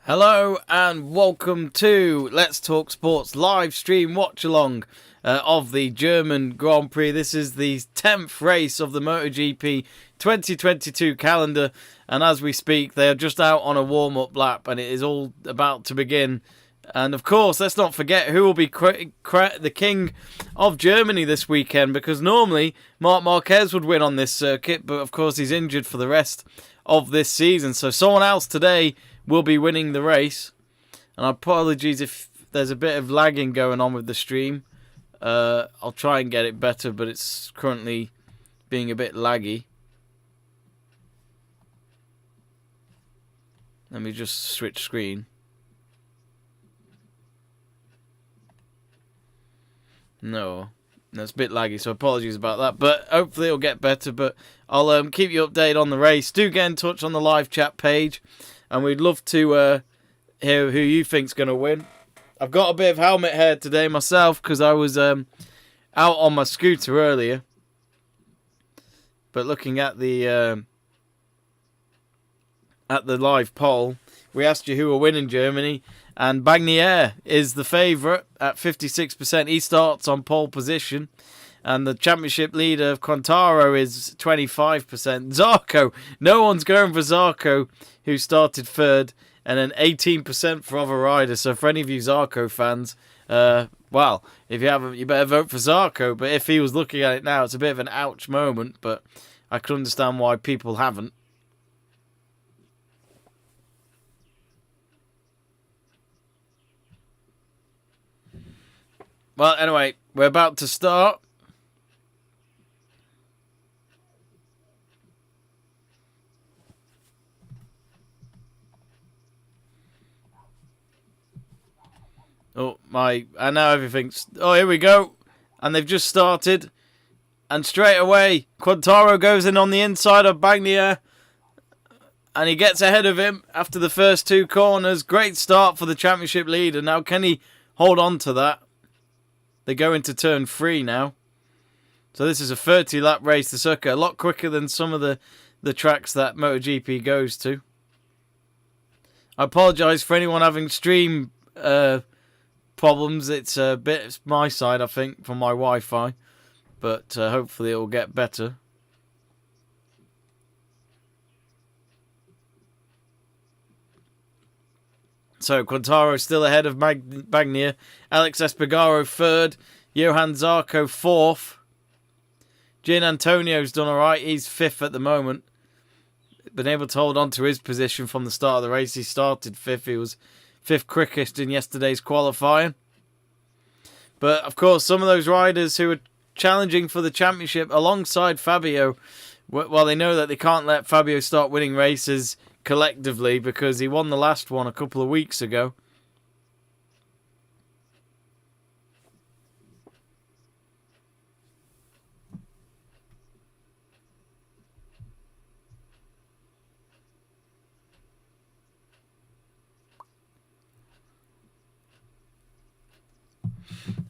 Hello and welcome to Let's Talk Sports live stream watch along of the German Grand Prix. This is the 10th race of the MotoGP 2022 calendar, and as we speak they are just out on a warm-up lap and it is all about to begin. And of course, let's not forget who will be the king of Germany this weekend, because normally Marc Marquez would win on this circuit, but of course he's injured for the rest of this season, so someone else today will be winning the race. And apologies if there's a bit of lagging going on with the stream. I'll try and get it better, but it's currently being a bit laggy. Let me just switch screen. No, that's a bit laggy, so apologies about that. But hopefully it'll get better. But I'll keep you updated on the race. Do get in touch on the live chat page, and we'd love to hear who you think's going to win. I've got a bit of helmet hair today myself because I was out on my scooter earlier. But looking at the live poll, we asked you who will win in Germany, and Bagnaia is the favourite at 56%. He starts on pole position. And the championship leader, Quartararo, is 25%. Zarco, no one's going for Zarco, who started third, and then 18% for other riders. So for any of you Zarco fans, well, if you haven't, you better vote for Zarco. But if he was looking at it now, it's a bit of an ouch moment, but I can understand why people haven't. Well, anyway, we're about to start. Oh, and now everything's... Oh, here we go. And they've just started. And straight away, Quartararo goes in on the inside of Bagnia. And he gets ahead of him after the first two corners. Great start for the championship leader. Now, can he hold on to that? They go into turn 3 now. So this is a 30-lap race, the circuit. A lot quicker than some of the tracks that MotoGP goes to. I apologise for anyone having stream... problems. It's a bit my side, I think, from my Wi-Fi, but hopefully it will get better. So Quartararo still ahead of Bagnia, Alex Espargaro third, Johan Zarco fourth. Gian Antonio's done alright, he's fifth at the moment. Been able to hold on to his position from the start of the race. He started fifth, he was fifth quickest in yesterday's qualifying. But, of course, some of those riders who are challenging for the championship alongside Fabio, well, they know that they can't let Fabio start winning races collectively because he won the last one a couple of weeks ago.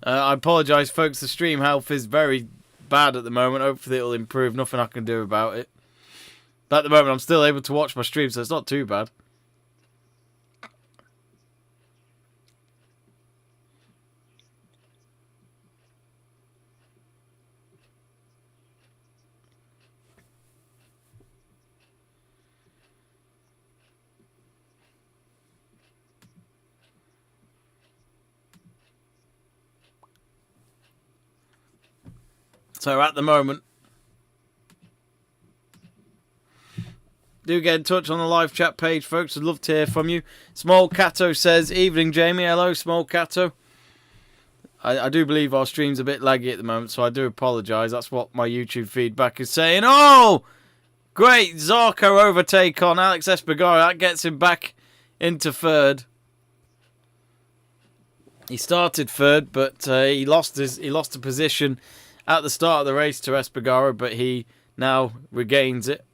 I apologise, folks. The stream health is very bad at the moment. Hopefully it will improve. Nothing I can do about it. But at the moment, I'm still able to watch my stream, so it's not too bad. So at the moment, do get in touch on the live chat page, folks. I'd love to hear from you. Small Cato says, evening, Jamie. Hello, Small Cato. I do believe our stream's a bit laggy at the moment, so I do apologise. That's what my YouTube feedback is saying. Oh, great Zarco overtake on Alex Espargaro. That gets him back into third. He started third, but he lost a position at the start of the race to Espargaro, but he now regains it.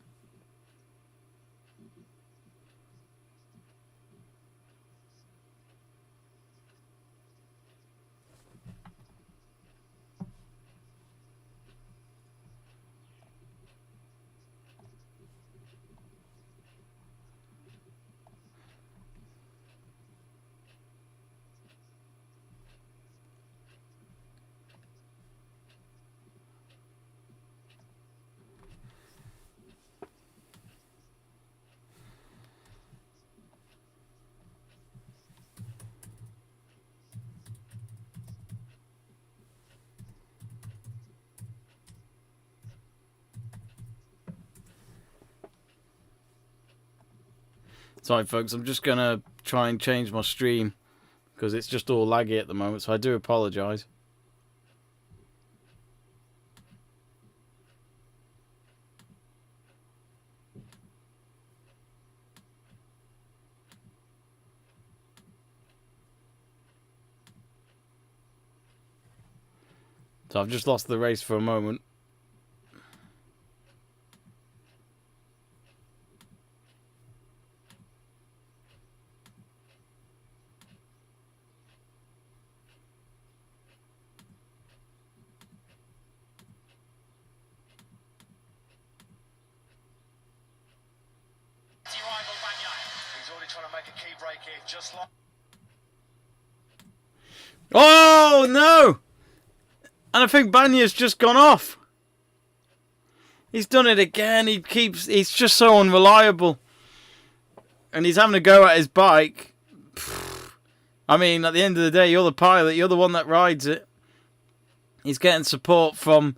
Sorry, folks, I'm just going to try and change my stream because it's just all laggy at the moment, so I do apologise. So I've just lost the race for a moment. He's already trying to make a key break here, just like... Oh, no! And I think Bagnia's just gone off. He's done it again. He's just so unreliable. And he's having to go at his bike. I mean, at the end of the day, you're the pilot. You're the one that rides it. He's getting support from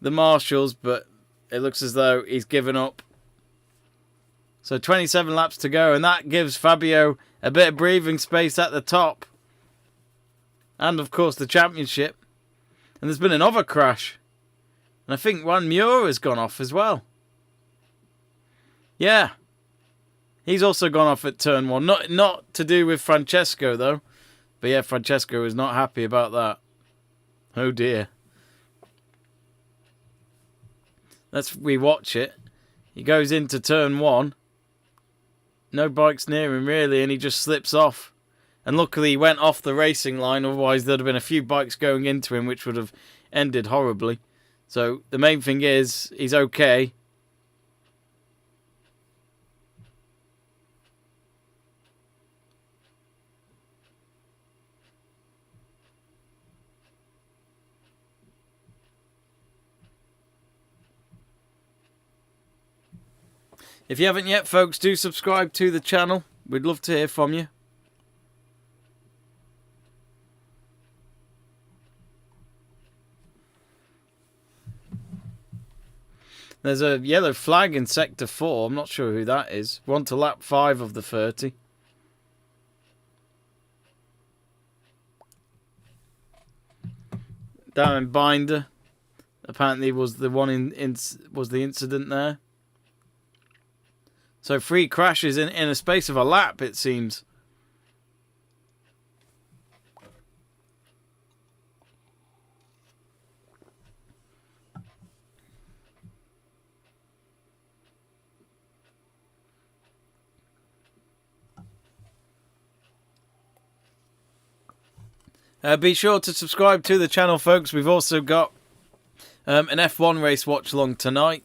the marshals, but it looks as though he's given up. So 27 laps to go, and that gives Fabio a bit of breathing space at the top. And, of course, the championship. And there's been another crash. And I think Juan Muir has gone off as well. Yeah. He's also gone off at turn 1. Not to do with Francesco, though. But yeah, Francesco is not happy about that. Oh, dear. Let's rewatch it. He goes into turn 1. No bikes near him, really, and he just slips off. And luckily he went off the racing line, otherwise there'd have been a few bikes going into him, which would have ended horribly. So the main thing is, he's okay. If you haven't yet, folks, do subscribe to the channel. We'd love to hear from you. There's a yellow flag in Sector 4. I'm not sure who that is. We're on to lap 5 of the 30. Darren Binder apparently was the one was the incident there. So 3 crashes in a space of a lap, it seems. Be sure to subscribe to the channel, folks. We've also got an F1 race watch along tonight.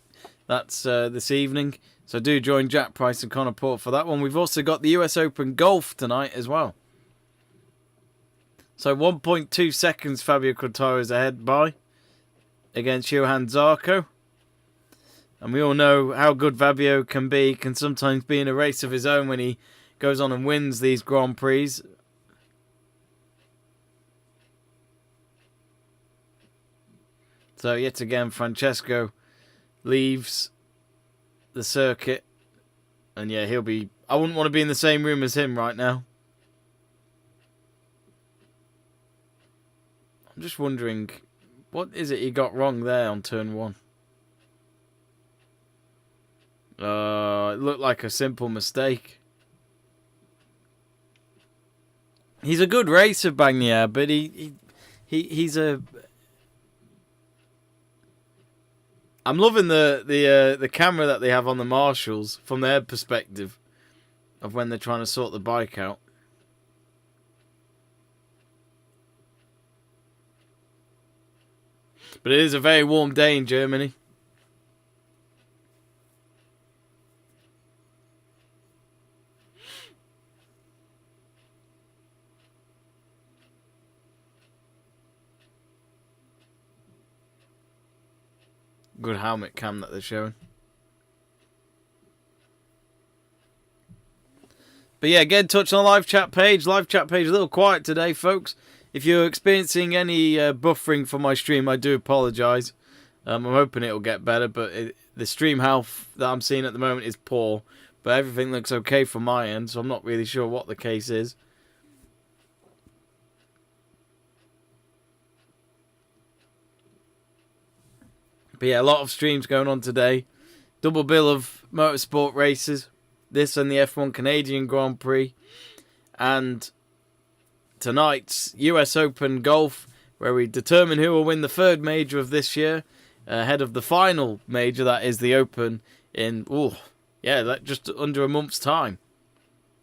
That's this evening. So do join Jack Price and Connor Port for that one. We've also got the US Open Golf tonight as well. So 1.2 seconds Fabio Quartararo is ahead by against Johan Zarco. And we all know how good Fabio can be. Can sometimes be in a race of his own when he goes on and wins these Grand Prix. So yet again, Francesco leaves the circuit. And yeah, he'll be... I wouldn't want to be in the same room as him right now. I'm just wondering, what is it he got wrong there on turn 1? It looked like a simple mistake. He's a good racer, Bagnia, but he's a... I'm loving the camera that they have on the marshals from their perspective of when they're trying to sort the bike out. But it is a very warm day in Germany. Good helmet cam that they're showing. But yeah, get in touch on the live chat page. Live chat page a little quiet today, folks. If you're experiencing any buffering from my stream, I do apologise. I'm hoping it'll get better, but the stream health that I'm seeing at the moment is poor. But everything looks okay from my end, so I'm not really sure what the case is. But yeah, a lot of streams going on today. Double bill of motorsport races. This and the F1 Canadian Grand Prix. And tonight's US Open Golf, where we determine who will win the third major of this year, ahead of the final major, that is the Open, in, just under a month's time.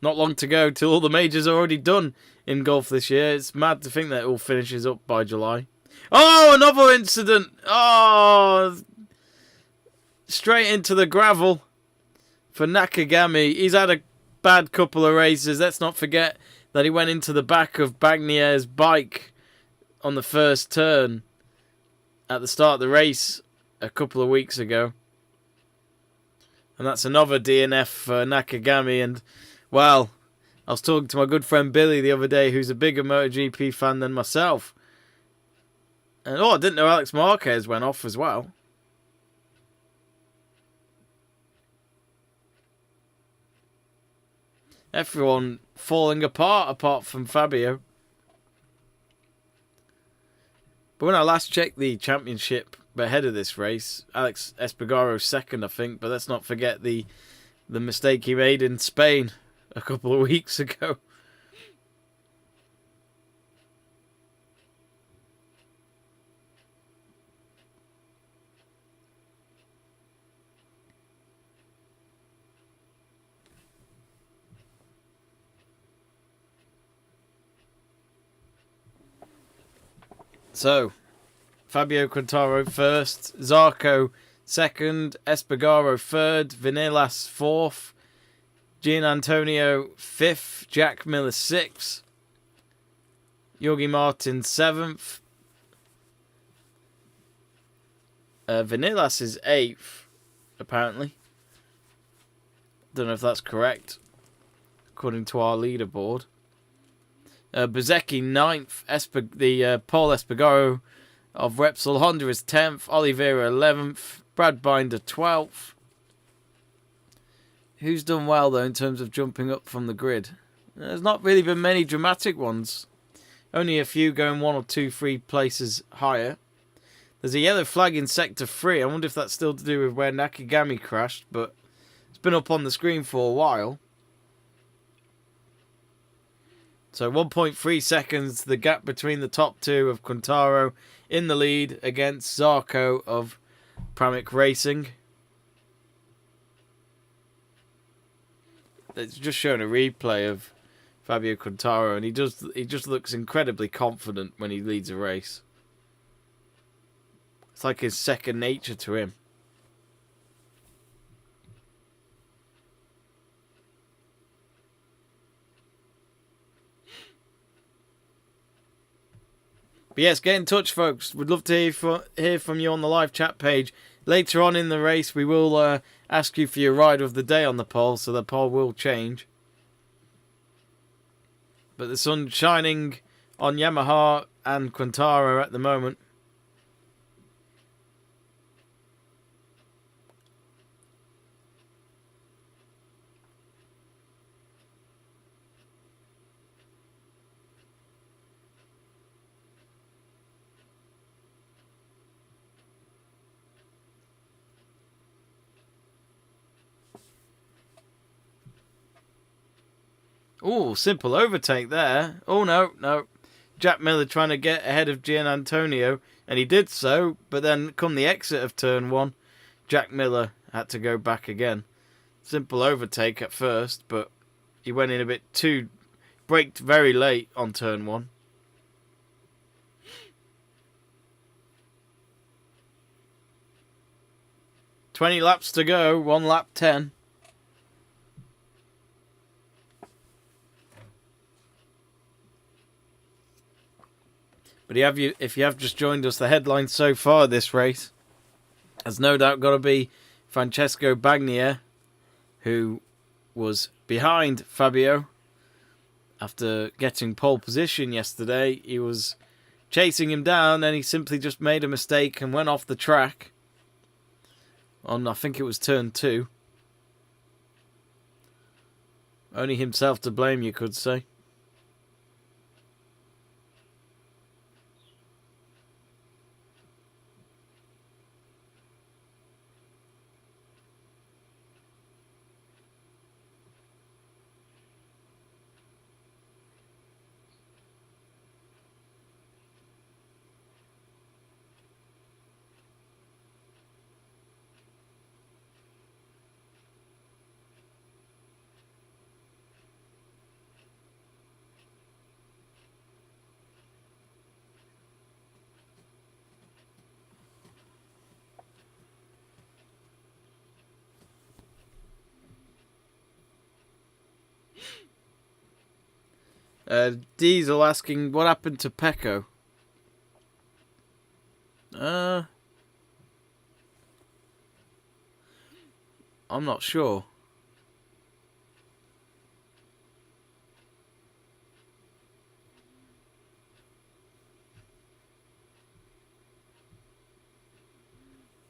Not long to go till all the majors are already done in golf this year. It's mad to think that it all finishes up by July. Oh, another incident! Oh, straight into the gravel for Nakagami. He's had a bad couple of races. Let's not forget that he went into the back of Bagnia's bike on the first turn at the start of the race a couple of weeks ago. And that's another DNF for Nakagami. And, well, I was talking to my good friend Billy the other day, who's a bigger MotoGP fan than myself. And, I didn't know Alex Marquez went off as well. Everyone falling apart from Fabio. But when I last checked the championship ahead of this race, Alex Espargaro's second, I think. But let's not forget the mistake he made in Spain a couple of weeks ago. So, Fabio Quartararo first, Zarco second, Espargaro third, Vinales fourth, Gianantonio fifth, Jack Miller sixth, Jorge Martin seventh, Vinales is eighth, apparently. Don't know if that's correct, according to our leaderboard. Bezecchi 9th, Paul Espargaro of Repsol Honda is 10th, Oliveira 11th, Brad Binder 12th. Who's done well, though, in terms of jumping up from the grid? There's not really been many dramatic ones. Only a few going 1 or 2, 3 places higher. There's a yellow flag in Sector 3. I wonder if that's still to do with where Nakagami crashed, but it's been up on the screen for a while. So 1.3 seconds, the gap between the top two of Quartararo in the lead against Zarco of Pramac Racing. It's just showing a replay of Fabio Quartararo, and he just looks incredibly confident when he leads a race. It's like his second nature to him. But yes, get in touch, folks. We'd love to hear from you on the live chat page. Later on in the race, we will ask you for your rider of the day on the poll, so the poll will change. But the sun's shining on Yamaha and Quartararo at the moment. Oh, simple overtake there. Oh, no. Jack Miller trying to get ahead of Gianantonio, and he did so, but then come the exit of turn 1, Jack Miller had to go back again. Simple overtake at first, but he went in a bit too... braked very late on turn 1. "20 laps to go, 1 lap 10. But if you have just joined us, the headline so far of this race has no doubt got to be Francesco Bagnaia, who was behind Fabio after getting pole position yesterday. He was chasing him down, and he simply just made a mistake and went off the track on, I think it was turn 2. Only himself to blame, you could say. Diesel asking what happened to Pecco. I'm not sure.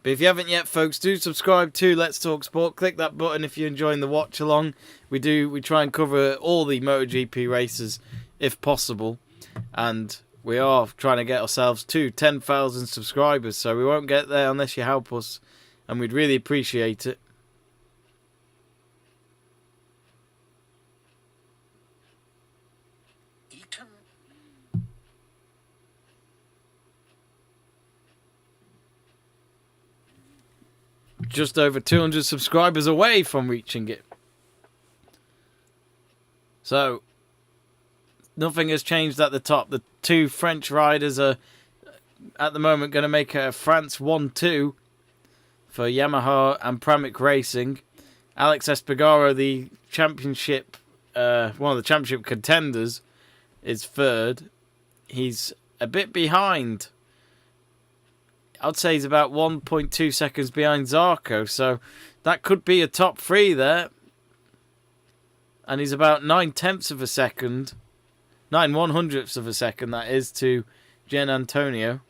But if you haven't yet, folks, do subscribe to Let's Talk Sport. Click that button if you're enjoying the watch along. We try and cover all the MotoGP races if possible. And we are trying to get ourselves to 10,000 subscribers. So we won't get there unless you help us. And we'd really appreciate it. Just over 200 subscribers away from reaching it. So, nothing has changed at the top. The two French riders are, at the moment, going to make a France 1-2 for Yamaha and Pramac Racing. Alex Espargaro, the championship, one of the championship contenders, is third. He's a bit behind. I'd say he's about 1.2 seconds behind Zarco, so that could be a top three there. And he's about 9/10 of a second, 9/100ths of a second, that is, to Gian Antonio.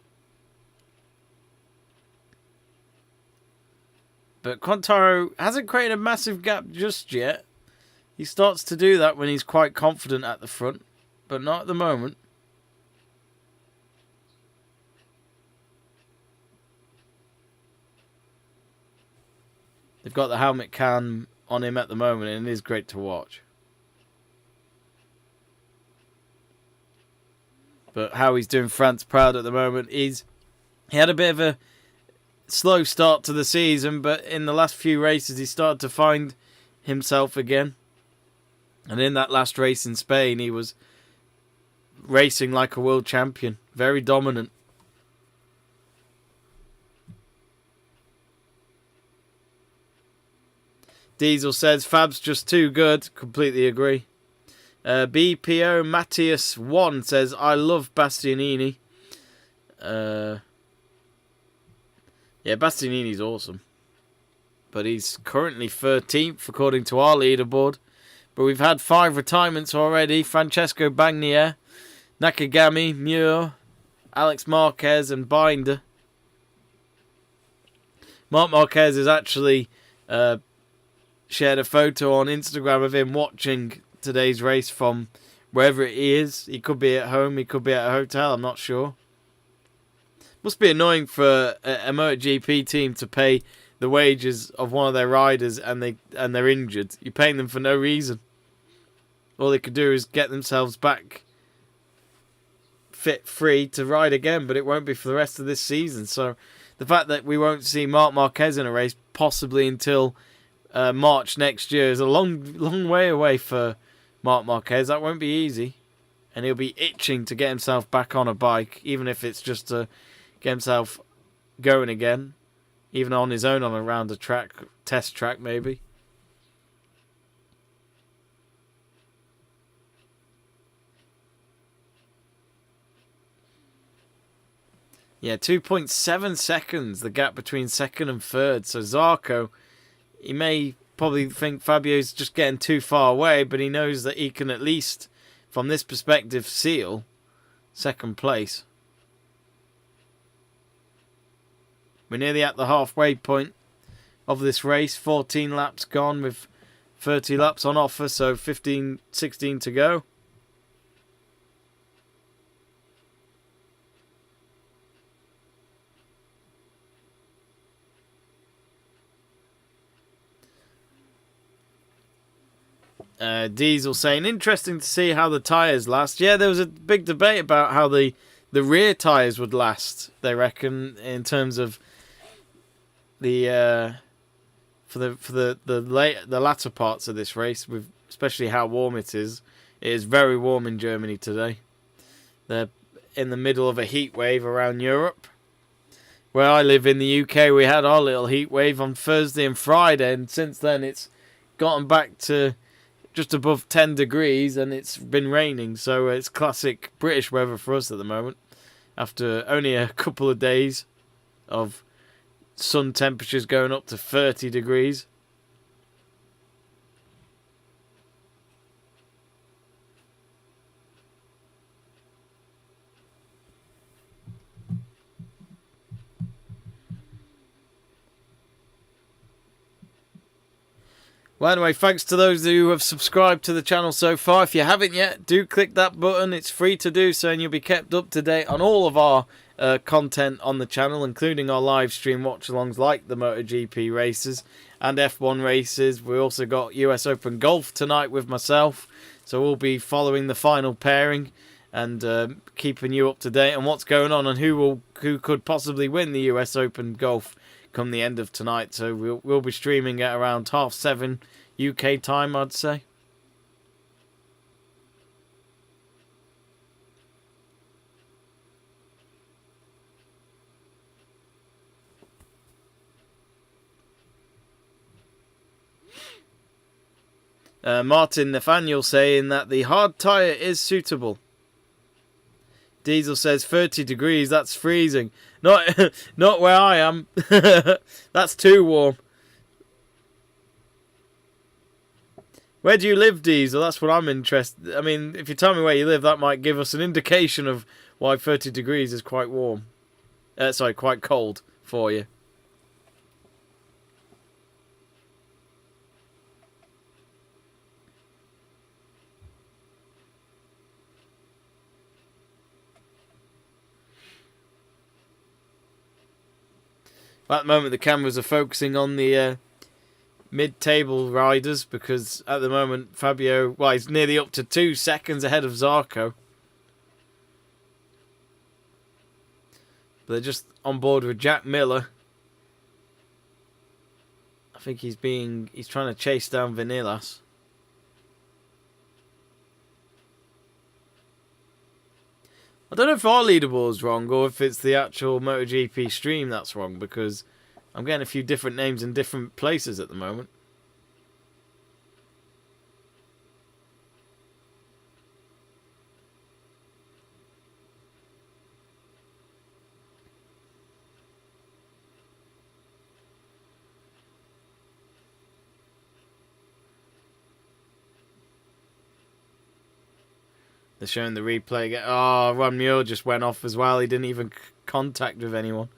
But Quartararo hasn't created a massive gap just yet. He starts to do that when he's quite confident at the front, but not at the moment. They've got the helmet cam on him at the moment, and it is great to watch. But how he's doing France proud at the moment is he had a bit of a slow start to the season, but in the last few races he started to find himself again. And in that last race in Spain, he was racing like a world champion, very dominant. Diesel says Fab's just too good. Completely agree. BPO Matthias 1 says I love Bastianini. Yeah, Bastianini's awesome. But he's currently 13th according to our leaderboard. But we've had 5 retirements already. Francesco Bagnia, Nakagami, Muir, Alex Marquez and Binder. Marc Marquez is actually shared a photo on Instagram of him watching today's race from wherever it is. He could be at home, he could be at a hotel, I'm not sure. Must be annoying for a MotoGP team to pay the wages of one of their riders and they're injured. You're paying them for no reason. All they could do is get themselves back fit free to ride again, but it won't be for the rest of this season. So the fact that we won't see Marc Marquez in a race possibly until March next year is a long way away for Marc Marquez. That won't be easy. And he'll be itching to get himself back on a bike, even if it's just to get himself going again. Even on his own on a rounder track, test track maybe. Yeah, 2.7 seconds, the gap between second and third. So Zarco, he may probably think Fabio's just getting too far away, but he knows that he can at least, from this perspective, seal second place. We're nearly at the halfway point of this race. 14 laps gone with 30 laps on offer, so 15, 16 to go. Diesel saying, interesting to see how the tyres last. Yeah, there was a big debate about how the rear tyres would last, they reckon, in terms of the for the latter parts of this race, with especially how warm it is. It is very warm in Germany today. They're in the middle of a heat wave around Europe. Where I live in the UK, we had our little heat wave on Thursday and Friday, and since then it's gotten back to just above 10 degrees, and it's been raining, so it's classic British weather for us at the moment. After only a couple of days of sun temperatures going up to 30 degrees. Well, anyway, thanks to those who have subscribed to the channel so far. If you haven't yet, do click that button. It's free to do so, and you'll be kept up to date on all of our content on the channel, including our live stream watch-alongs like the MotoGP races and F1 races. We also got US Open Golf tonight with myself, so we'll be following the final pairing and keeping you up to date on what's going on and who could possibly win the US Open Golf come the end of tonight. So we'll be streaming at around 7:30 UK time, I'd say. Martin Nathaniel saying that the hard tyre is suitable. Diesel says 30 degrees, that's freezing. Not where I am. That's too warm. Where do you live, Diesel? That's what I'm interested. I mean, if you tell me where you live, that might give us an indication of why 30 degrees is quite warm. Quite cold for you. At the moment, the cameras are focusing on the mid-table riders because at the moment, Fabio, well, he's nearly up to 2 seconds ahead of Zarco. But they're just on board with Jack Miller. I think he's trying to chase down Vinales. I don't know if our leaderboard is wrong or if it's the actual MotoGP stream that's wrong, because I'm getting a few different names in different places at the moment. They're showing the replay again. Oh, Ron Muir just went off as well. He didn't even contact with anyone.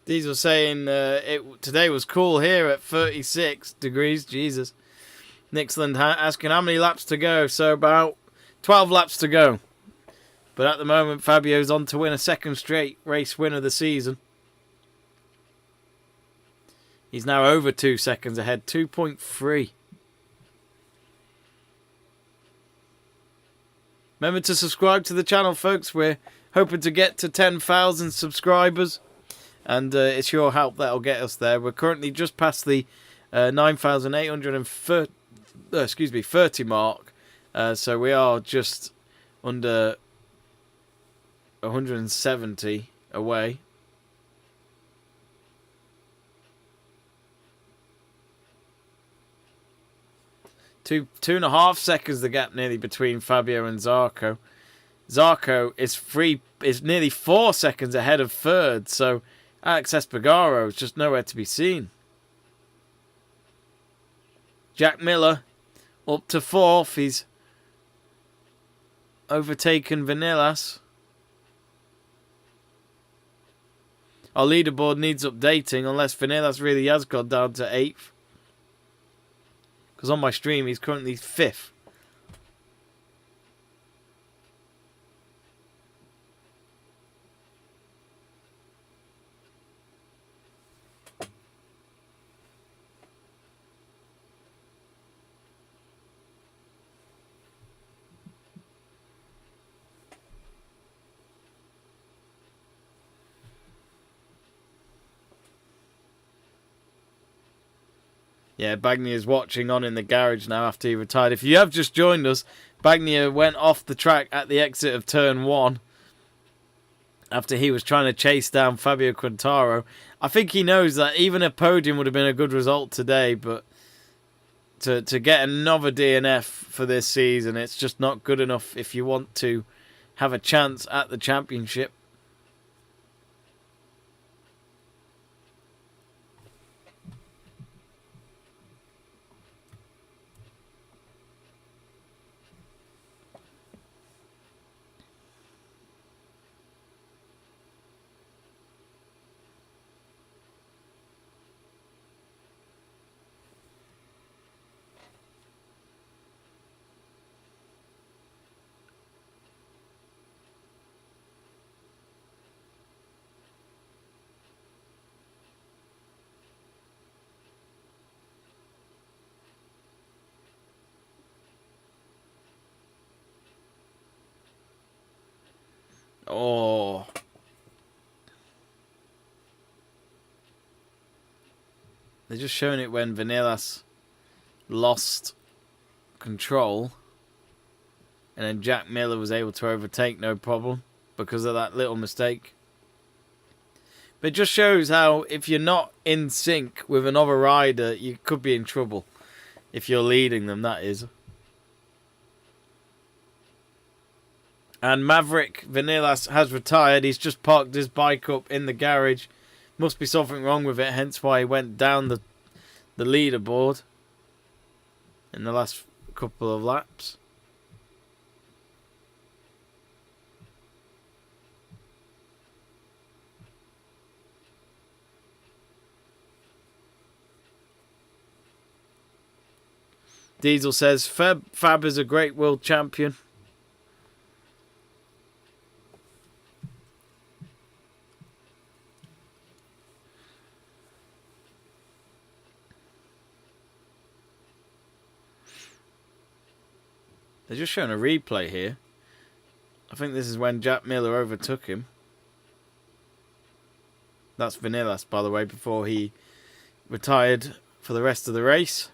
Diesel saying today was cool here at 36 degrees. Jesus. Nixland asking how many laps to go. So about 12 laps to go. But at the moment, Fabio's on to win a second straight race win of the season. He's now over 2 seconds ahead, 2.3. Remember to subscribe to the channel, folks. We're hoping to get to 10,000 subscribers, and it's your help that'll get us there. We're currently just past the 9,830 mark, so we are just under 170 away. Two and a half seconds the gap nearly between Fabio and Zarco. Zarco is nearly 4 seconds ahead of third, so Alex Espargaro is just nowhere to be seen. Jack Miller up to fourth. He's overtaken Vanillas. Our leaderboard needs updating unless Vanillas really has gone down to 8th. Because on my stream he's currently 5th. Yeah, Bagnia is watching on in the garage now after he retired. If you have just joined us, Bagnia went off the track at the exit of turn 1 after he was trying to chase down Fabio Quartararo. I think he knows that even a podium would have been a good result today, but to get another DNF for this season, it's just not good enough if you want to have a chance at the championship. Oh. They're just showing it when Vanillas lost control. And then Jack Miller was able to overtake no problem because of that little mistake. But it just shows how if you're not in sync with another rider, you could be in trouble. If you're leading them, that is. And Maverick Vanillas has retired. He's just parked his bike up in the garage. Must be something wrong with it, hence why he went down the leaderboard in the last couple of laps. Diesel says, Fab is a great world champion. They're just showing a replay here. I think this is when Jack Miller overtook him. That's Vanillas, by the way, before he retired for the rest of the race.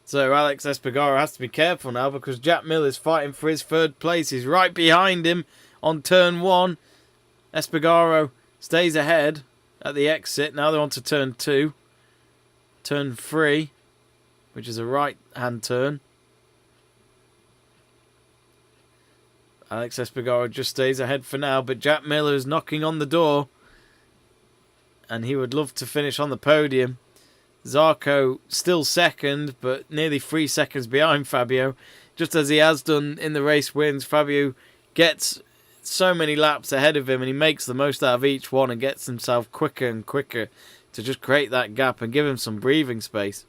So Alex Espargaro has to be careful now because Jack Miller's fighting for his third place. He's right behind him on turn 1. Espargaro stays ahead at the exit. Now they're on to turn 2. Turn 3, which is a right-hand turn. Alex Espargaro just stays ahead for now, but Jack Miller is knocking on the door. And he would love to finish on the podium. Zarco still second, but nearly 3 seconds behind Fabio. Just as he has done in the race wins, Fabio gets so many laps ahead of him and he makes the most out of each one and gets himself quicker and quicker to just create that gap and give him some breathing space.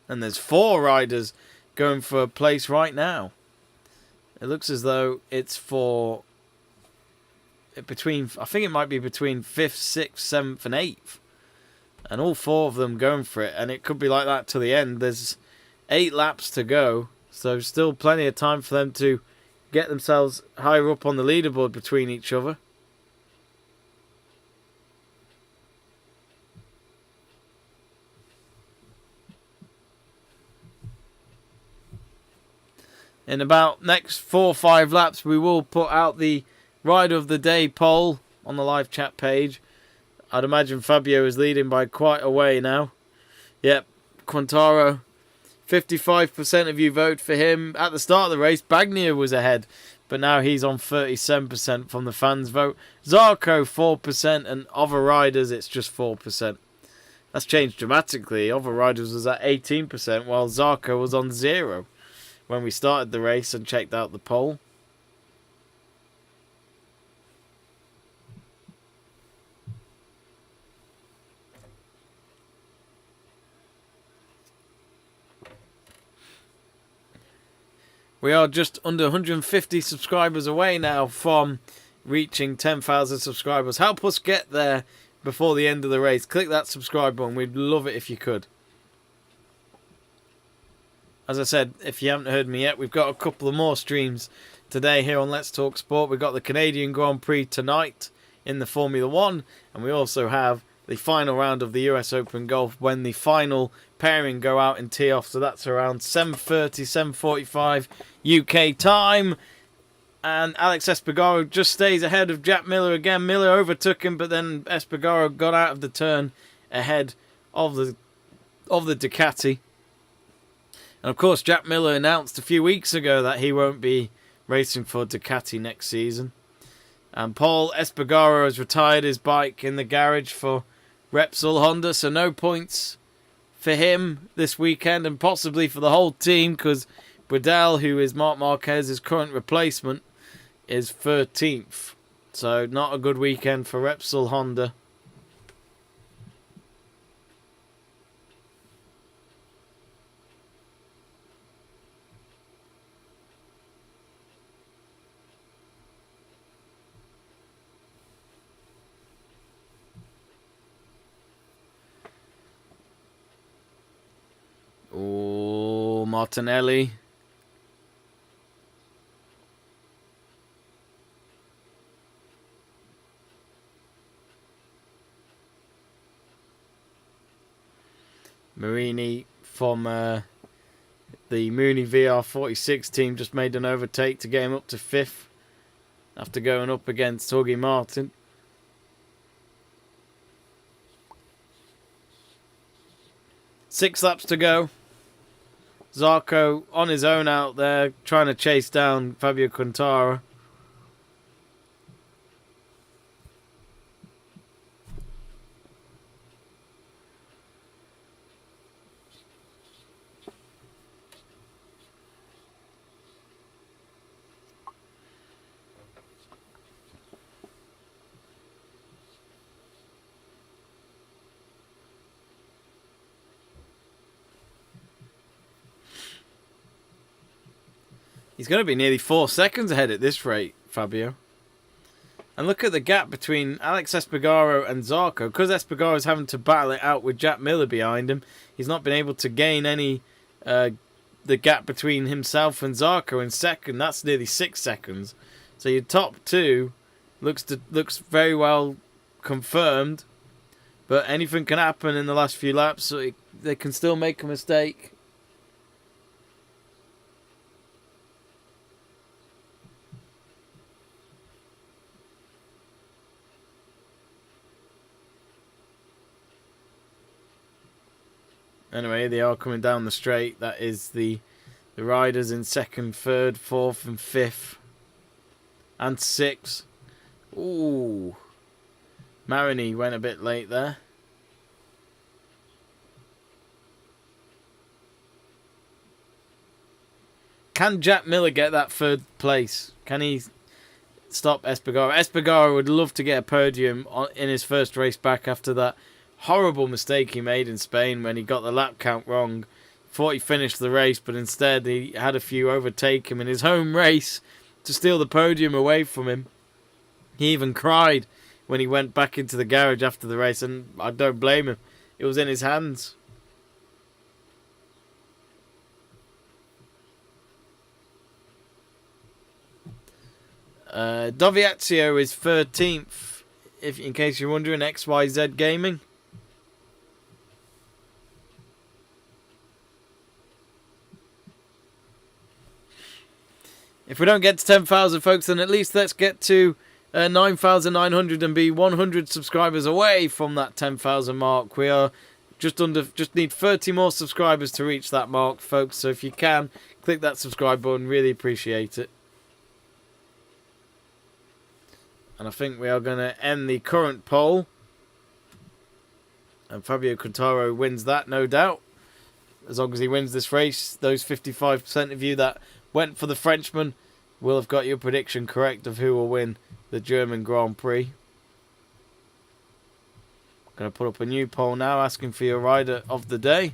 And there's 4 riders going for a place right now. It looks as though it's for between, I think it might be between 5th, 6th, 7th and 8th. And all 4 of them going for it. And it could be like that to the end. There's 8 laps to go. So still plenty of time for them to get themselves higher up on the leaderboard between each other. In about next 4 or 5 laps, we will put out the Rider of the Day poll on the live chat page. I'd imagine Fabio is leading by quite a way now. Yep, Quartararo, 55% of you vote for him. At the start of the race, Bagnia was ahead, but now he's on 37% from the fans' vote. Zarco, 4%, and other riders, it's just 4%. That's changed dramatically. Other riders was at 18%, while Zarco was on 0. When we started the race and checked out the poll. We are just under 150 subscribers away now from reaching 10,000 subscribers. Help us get there before the end of the race. Click that subscribe button. We'd love it if you could. As I said, if you haven't heard me yet, we've got a couple of more streams today here on Let's Talk Sport. We've got the Canadian Grand Prix tonight in the Formula 1. And we also have the final round of the US Open Golf when the final pairing go out in tee off. So that's around 7:30, 7:45 UK time. And Alex Espargaro just stays ahead of Jack Miller again. Miller overtook him, but then Espargaro got out of the turn ahead of the Ducati. And of course, Jack Miller announced a few weeks ago that he won't be racing for Ducati next season. And Paul Espargaro has retired his bike in the garage for Repsol Honda, so no points for him this weekend and possibly for the whole team because Bradell, who is Marc Marquez's current replacement, is 13th. So not a good weekend for Repsol Honda. Oh, Martinelli. Marini from the Mooney VR46 team just made an overtake to get him up to 5th after going up against Jorge Martin. Six laps to go. Zarco on his own out there trying to chase down Fabio Quartararo. He's going to be nearly 4 seconds ahead at this rate, Fabio. And look at the gap between Alex Espargaro and Zarco. Because Espargaro is having to battle it out with Jack Miller behind him, he's not been able to gain any the gap between himself and Zarco in second. That's nearly 6 seconds. So your top two looks very well confirmed. But anything can happen in the last few laps. So they can still make a mistake. Anyway, they are coming down the straight. That is the riders in second, third, fourth and fifth. And sixth. Ooh. Marini went a bit late there. Can Jack Miller get that third place? Can he stop Espargaro? Espargaro would love to get a podium in his first race back after that horrible mistake he made in Spain when he got the lap count wrong Thought he finished the race, but instead he had a few overtake him in his home race to steal the podium away from him. He even cried when he went back into the garage after the race, and I don't blame him. It was in his hands. Dovizioso is 13th, in case you're wondering, XYZ Gaming. If we don't get to 10,000, folks, then at least let's get to 9,900 and be 100 subscribers away from that 10,000 mark. We are just need 30 more subscribers to reach that mark, folks. So if you can, click that subscribe button. Really appreciate it. And I think we are going to end the current poll. And Fabio Quartararo wins that, no doubt. As long as he wins this race, those 55% of you that went for the Frenchman will have got your prediction correct of who will win the German Grand Prix. I'm going to put up a new poll now asking for your rider of the day.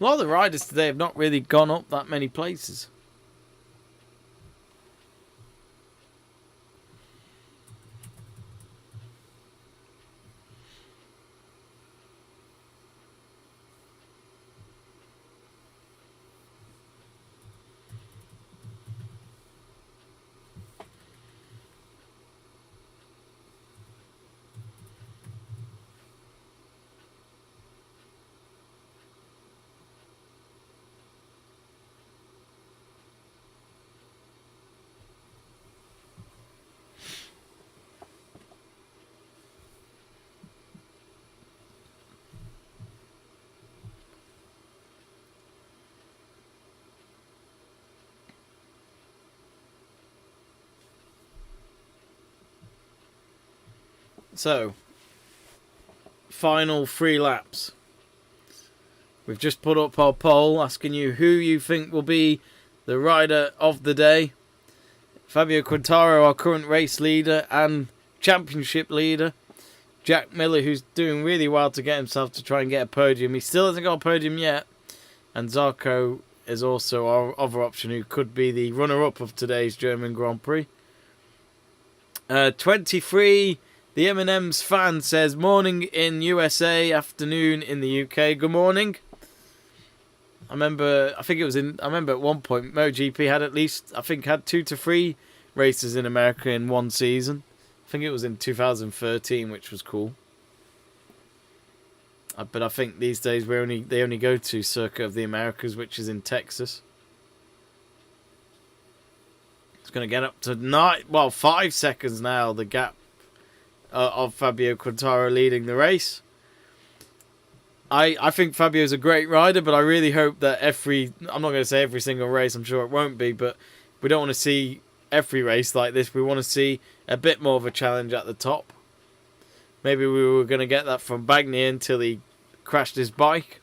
A lot of the riders today have not really gone up that many places. So, final 3 laps. We've just put up our poll asking you who you think will be the rider of the day. Fabio Quartararo, our current race leader and championship leader. Jack Miller, who's doing really well to get himself to try and get a podium. He still hasn't got a podium yet. And Zarco is also our other option, who could be the runner-up of today's German Grand Prix. 23... The M&M's fan says, morning in USA, afternoon in the UK. Good morning. I remember at one point MotoGP had had 2 to 3 races in America in one season. I think it was in 2013, which was cool. But I think these days they only go to Circuit of the Americas, which is in Texas. It's going to get up to 5 seconds now, the gap of Fabio Quartararo leading the race. I think Fabio's a great rider, but I really hope that I'm not going to say every single race, I'm sure it won't be, but we don't want to see every race like this. We want to see a bit more of a challenge at the top. Maybe we were going to get that from Bagnia until he crashed his bike.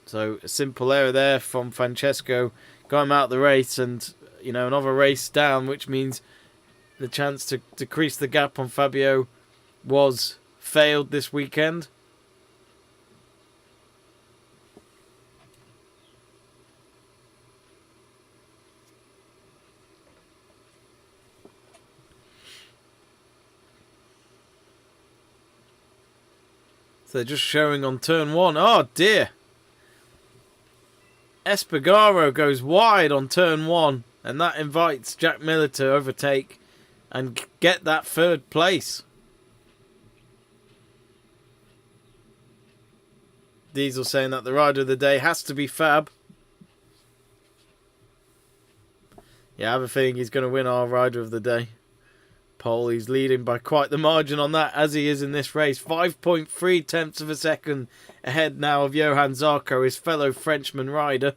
So a simple error there from Francesco, got him out of the race, and another race down, which means the chance to decrease the gap on Fabio was failed this weekend. So they're just showing on turn 1. Oh dear. Espargaro goes wide on turn 1, and that invites Jack Miller to overtake and get that 3rd place. Diesel saying that the rider of the day has to be Fab. Yeah, I have a feeling he's going to win our rider of the day poll. He's leading by quite the margin on that, as he is in this race. 5.3 tenths of a second ahead now of Johan Zarco, his fellow Frenchman rider.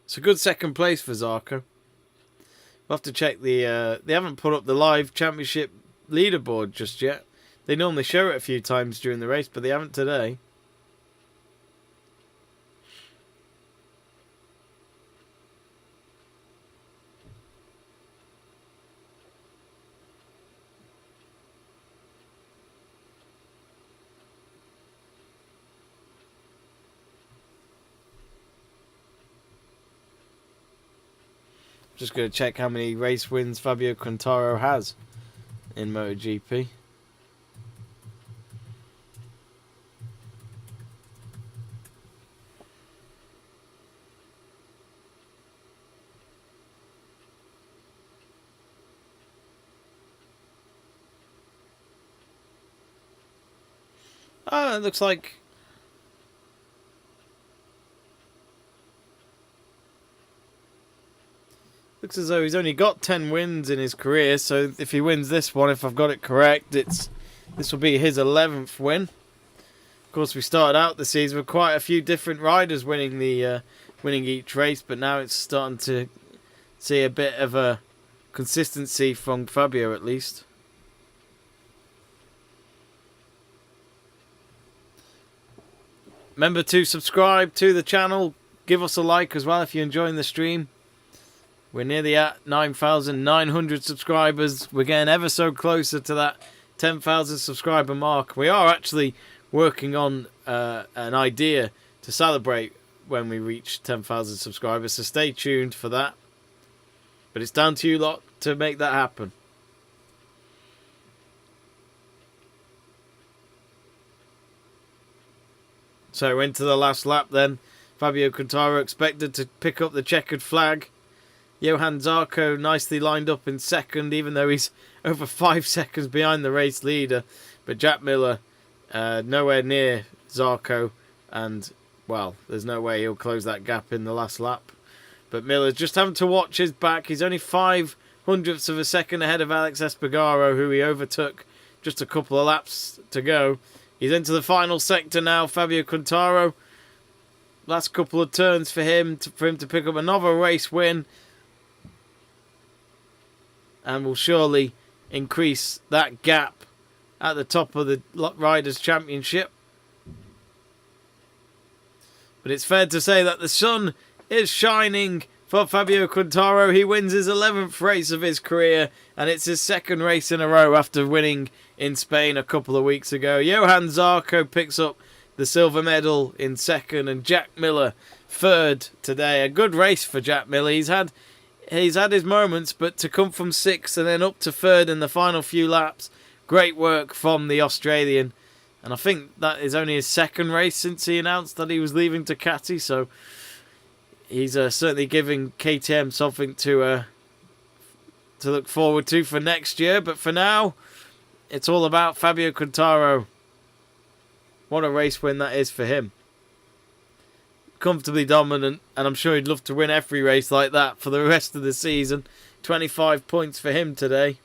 It's a good second place for Zarco. We'll have to check they haven't put up the live championship leaderboard just yet. They normally show it a few times during the race, but they haven't today. Just going to check how many race wins Fabio Quartararo has in MotoGP. Oh, it looks like... Looks as though he's only got 10 wins in his career, so if he wins this one, if I've got it correct, this will be his 11th win. Of course, we started out the season with quite a few different riders winning each race, but now it's starting to see a bit of a consistency from Fabio at least. Remember to subscribe to the channel, give us a like as well if you're enjoying the stream. We're nearly at 9,900 subscribers. We're getting ever so closer to that 10,000 subscriber mark. We are actually working on an idea to celebrate when we reach 10,000 subscribers, so stay tuned for that. But it's down to you lot to make that happen. So into the last lap then. Fabio Quartararo expected to pick up the checkered flag. Johan Zarco nicely lined up in second, even though he's over 5 seconds behind the race leader. But Jack Miller nowhere near Zarco, and well, there's no way he'll close that gap in the last lap. But Miller's just having to watch his back. He's only 0.05 of a second ahead of Alex Espargaro, who he overtook just a couple of laps to go. He's into the final sector now, Fabio Quartararo. Last couple of turns for him to pick up another race win, and will surely increase that gap at the top of the Riders' Championship. But it's fair to say that the sun is shining for Fabio Quartararo. He wins his 11th race of his career, and it's his second race in a row after winning in Spain a couple of weeks ago. Johan Zarco picks up the silver medal in second, and Jack Miller third today. A good race for Jack Miller. He's had his moments, but to come from sixth and then up to third in the final few laps, great work from the Australian. And I think that is only his second race since he announced that he was leaving Ducati, so he's certainly giving KTM something to look forward to for next year. But for now, it's all about Fabio Quartararo. What a race win that is for him. Comfortably dominant, and I'm sure he'd love to win every race like that for the rest of the season. 25 points for him today.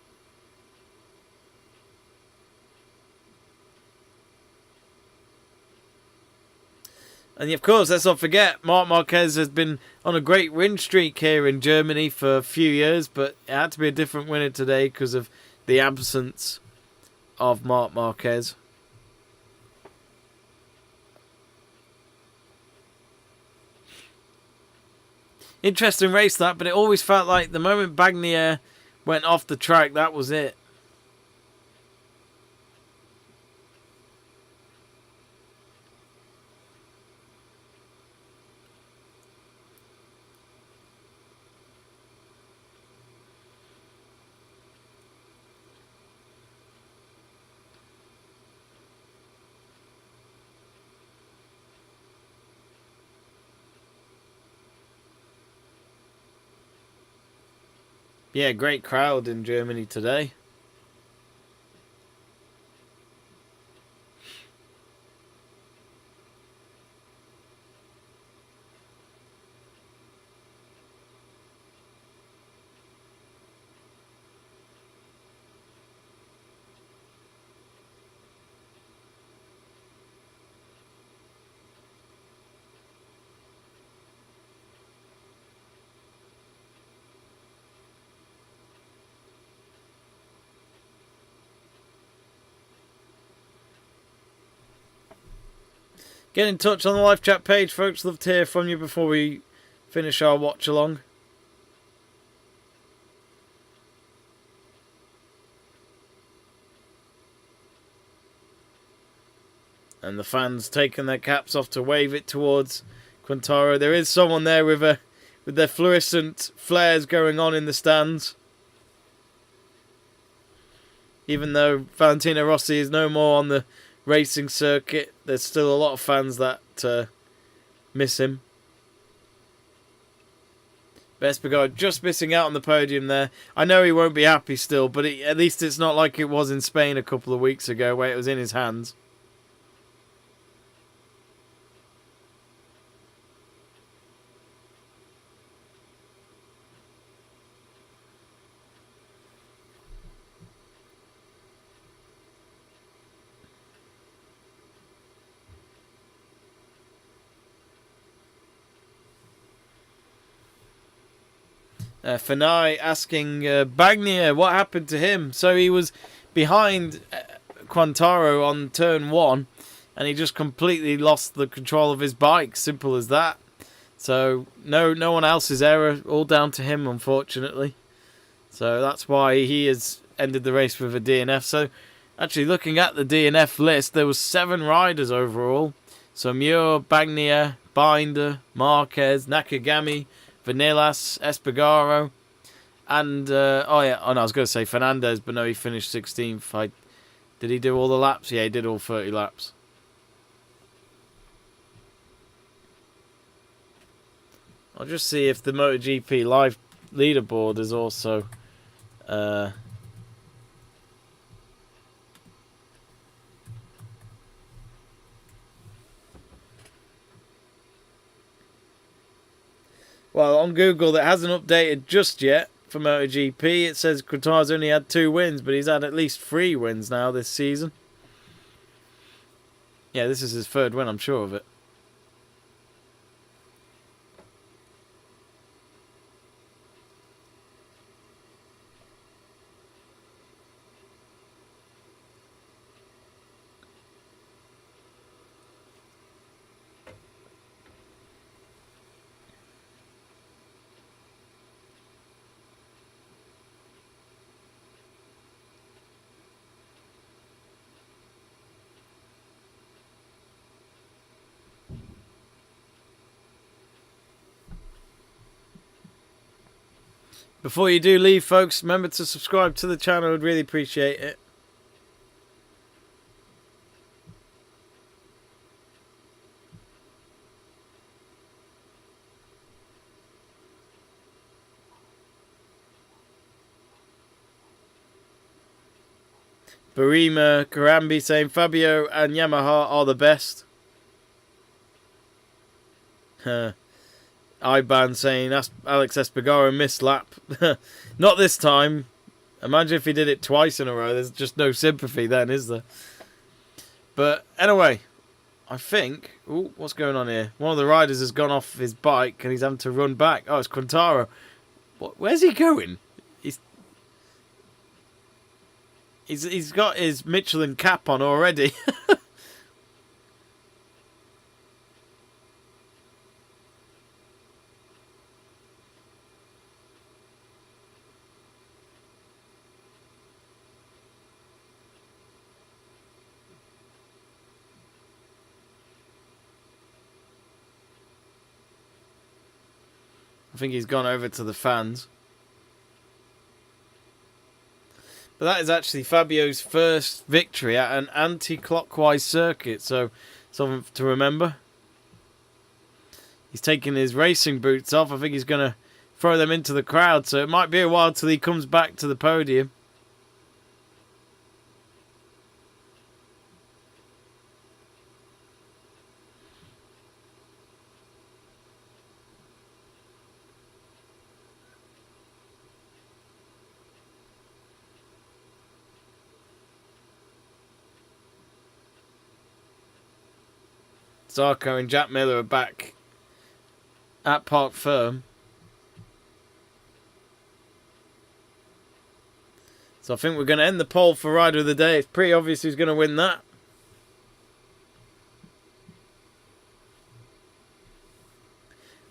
And of course, let's not forget, Marc Marquez has been on a great win streak here in Germany for a few years, but it had to be a different winner today because of the absence of Marc Marquez. Interesting race that, but it always felt like the moment Bagnia went off the track, that was it. Yeah, great crowd in Germany today. Get in touch on the live chat page, folks. Love to hear from you before we finish our watch along. And the fans taking their caps off to wave it towards Quartararo. There is someone there with their fluorescent flares going on in the stands. Even though Valentino Rossi is no more on the racing circuit, there's still a lot of fans that miss him. Espargaro just missing out on the podium there. I know he won't be happy still, but at least it's not like it was in Spain a couple of weeks ago where it was in his hands. Fanai asking Bagnia what happened to him. So he was behind Quartararo on turn 1 and he just completely lost the control of his bike. Simple as that. So no one else's error, all down to him, unfortunately. So that's why he has ended the race with a DNF. So actually looking at the DNF list, there was 7 riders overall. So Muir, Bagnia, Binder, Marquez, Nakagami, Vanillas, Espargaro, and I was going to say Fernandez, but no, he finished 16th. Did he do all the laps? Yeah, he did all 30 laps. I'll just see if the MotoGP live leaderboard is also well, on Google, that hasn't updated just yet for MotoGP. It says Quartararo's only had 2 wins, but he's had at least 3 wins now this season. Yeah, this is his 3rd win, I'm sure of it. Before you do leave, folks, remember to subscribe to the channel. I'd really appreciate it. Barima Karambi saying Fabio and Yamaha are the best. Iban saying Alex Espargaro missed lap. Not this time. Imagine if he did it twice in a row. There's just no sympathy then, is there? But anyway, I think... Ooh, what's going on here? One of the riders has gone off his bike and he's having to run back. Oh, it's Quartararo. Where's he going? He's got his Michelin cap on already. I think he's gone over to the fans. But that is actually Fabio's first victory at an anti-clockwise circuit, so something to remember. He's taking his racing boots off. I think he's going to throw them into the crowd, so it might be a while till he comes back to the podium. Zarco and Jack Miller are back at Park Firm. So I think we're going to end the poll for Rider of the Day. It's pretty obvious who's going to win that.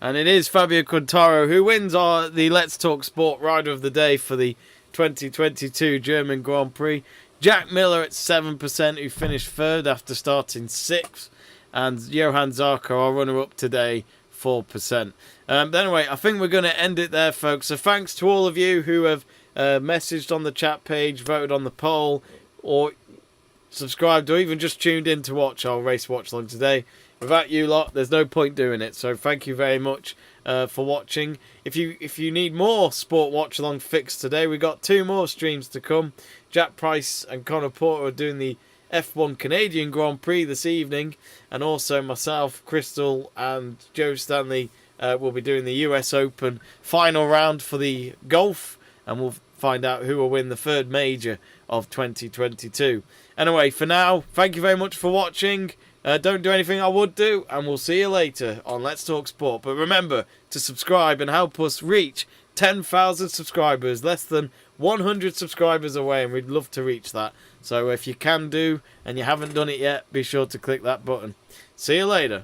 And it is Fabio Quartararo who wins the Let's Talk Sport Rider of the Day for the 2022 German Grand Prix. Jack Miller at 7%, who finished third after starting 6th. And Johan Zarco, our runner-up today, 4%. But anyway, I think we're going to end it there, folks. So thanks to all of you who have messaged on the chat page, voted on the poll, or subscribed, or even just tuned in to watch our race watch along today. Without you lot, there's no point doing it. So thank you very much for watching. If you need more sport watch along fix today, we got 2 more streams to come. Jack Price and Connor Porter are doing the F1 Canadian Grand Prix this evening, and also myself, Crystal, and Joe Stanley will be doing the US Open final round for the golf, and we'll find out who will win the 3rd major of 2022. Anyway, for now, thank you very much for watching. Don't do anything I would do, and we'll see you later on Let's Talk Sport. But remember to subscribe and help us reach 10,000 subscribers, less than 100 subscribers away, and we'd love to reach that. So if you can do, and you haven't done it yet, be sure to click that button. See you later.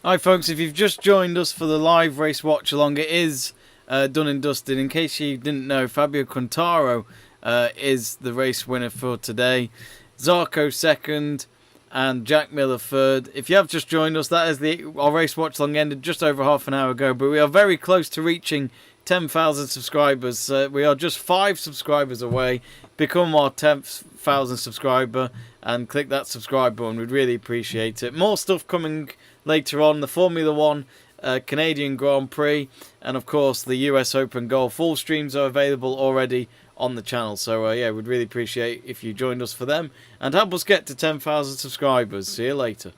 Hi folks, if you've just joined us for the live race watch along, it is done and dusted. In case you didn't know, Fabio Quartararo is the race winner for today. Zarco second and Jack Miller third. If you have just joined us, that is our race watch along ended just over half an hour ago, but we are very close to reaching 10,000 subscribers. We are just 5 subscribers away. Become our 10,000 subscriber and click that subscribe button. We'd really appreciate it. More stuff coming later on. The Formula 1 Canadian Grand Prix and of course the US Open Golf. All streams are available already on the channel. So yeah, we'd really appreciate if you joined us for them and help us get to 10,000 subscribers. See you later.